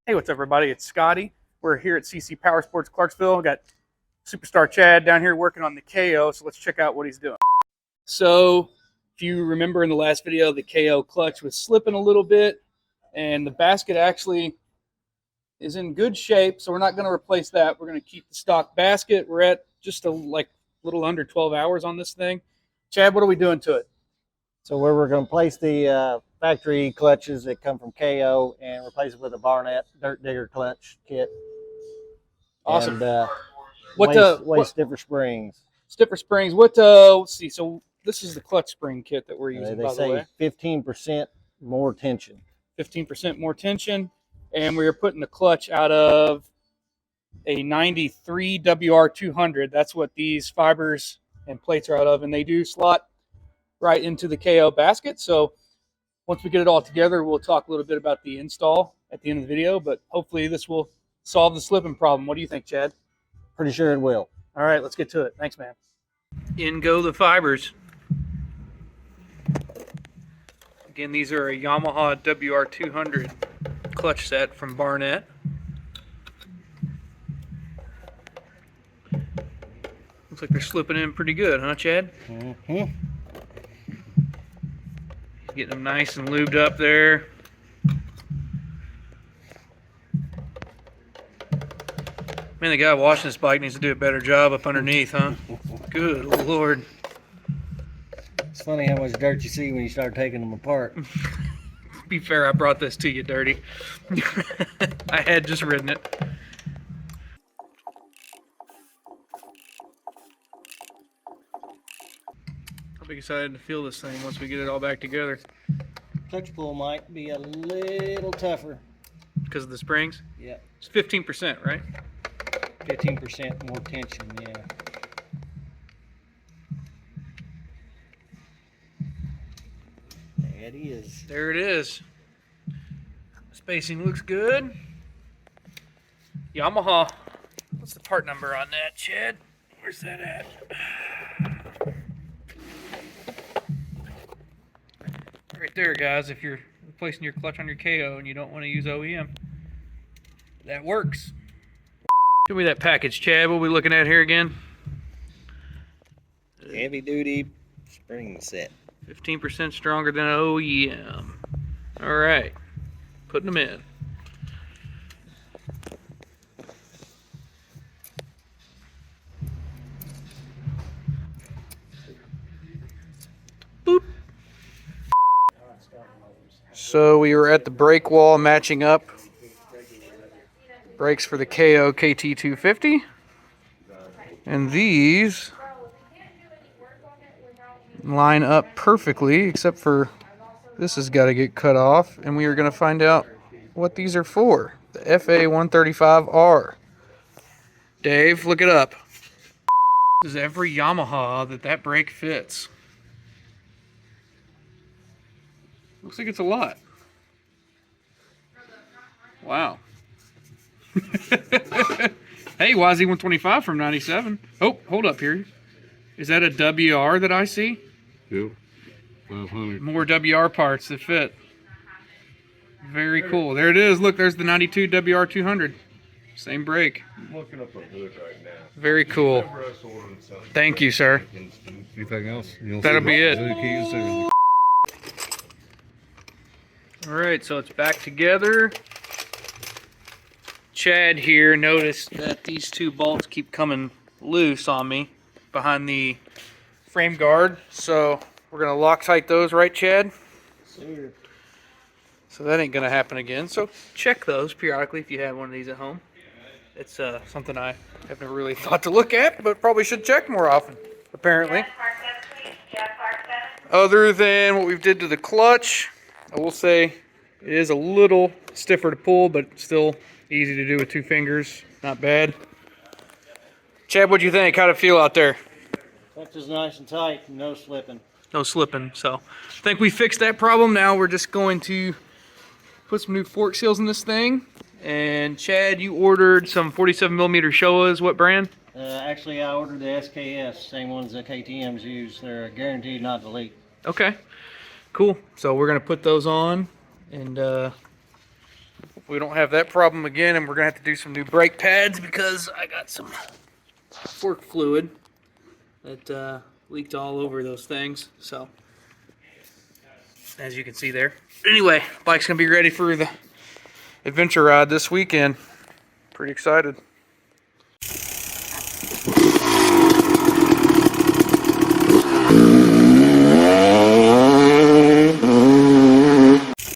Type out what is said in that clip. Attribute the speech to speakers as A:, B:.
A: Hey, what's up, everybody? It's Scotty. We're here at CC Powersports, Clarksville. We got Superstar Chad down here working on the KO, so let's check out what he's doing. So, if you remember in the last video, the KO clutch was slipping a little bit, and the basket actually is in good shape, so we're not going to replace that. We're going to keep the stock basket. We're at just a little under 12 hours on this thing. Chad, what are we doing to it?
B: So we're going to place the factory clutches that come from KO and replace it with a Barnett Dirt Digger clutch kit.
A: Awesome.
B: And way stiffer springs.
A: Stiffer springs. Let's see. So this is the clutch spring kit that we're using,
B: they say 15% more tension.
A: 15% more tension. And we are putting the clutch out of a 93 WR200. That's what these fibers and plates are out of. And they do slot right into the KO basket. So once we get it all together, we'll talk a little bit about the install at the end of the video, but hopefully this will solve the slipping problem. What do you think, Chad?
B: Pretty sure it will.
A: All right, let's get to it. Thanks, man. In go the fibers. Again, these are a Yamaha WR200 clutch set from Barnett. Looks like they're slipping in pretty good, huh, Chad?
B: Mm-hmm.
A: Getting them nice and lubed up there. Man, the guy washing this bike needs to do a better job up underneath, huh? Good Lord.
B: It's funny how much dirt you see when you start taking them apart.
A: To be fair, I brought this to you dirty. I had just ridden it. I'll be excited to feel this thing once we get it all back together.
B: Clutch pull might be a little tougher.
A: Because of the springs?
B: Yeah.
A: It's 15%, right?
B: 15% more tension, yeah. There it is.
A: There it is. Spacing looks good. Yamaha. What's the part number on that, Chad? Where's that at? Right there, guys. If you're replacing your clutch on your KO and you don't want to use OEM, that works. Show me that package, Chad. What are we looking at here again?
B: Heavy duty spring set.
A: 15% stronger than OEM. All right, putting them in. Boop. So we were at the brake wall matching up brakes for the Kayo KT250, and these line up perfectly, except for this has got to get cut off, and we are going to find out what these are for. The FA135R. Dave, look it up. This is every Yamaha that brake fits. Looks like it's a lot. Wow. Hey, YZ125 from 97. Oh, hold up here. Is that a WR that I see?
C: Yep. 500.
A: More WR parts that fit. Very cool. There it is. Look, there's the 92 WR200. Same brake.
C: I'm looking up a hood right now.
A: Very cool. Thank you, sir.
C: Anything else?
A: That'll be it.
C: Keys.
A: All right, so it's back together. Chad here noticed that these two bolts keep coming loose on me behind the frame guard, so we're gonna Loctite those, right, Chad?
B: Sure.
A: So that ain't gonna happen again. So check those periodically if you have one of these at home. It's something I have never really thought to look at, but probably should check more often, apparently. Other than what we've did to the clutch, I will say it is a little stiffer to pull, but still easy to do with 2 fingers. Not bad. Chad, what'd you think? How'd it feel out there?
B: Clutch is nice and tight, no slipping.
A: No slipping. So I think we fixed that problem. Now we're just going to put some new fork seals in this thing. And Chad, you ordered some 47mm Showas. What brand?
B: Actually, I ordered the SKS, same ones that KTM's use. They're guaranteed not to leak.
A: Okay. Cool. So we're going to put those on, and we don't have that problem again, and we're going to have to do some new brake pads because I got some fork fluid that leaked all over those things. So, as you can see there. Anyway, bike's going to be ready for the adventure ride this weekend. Pretty excited.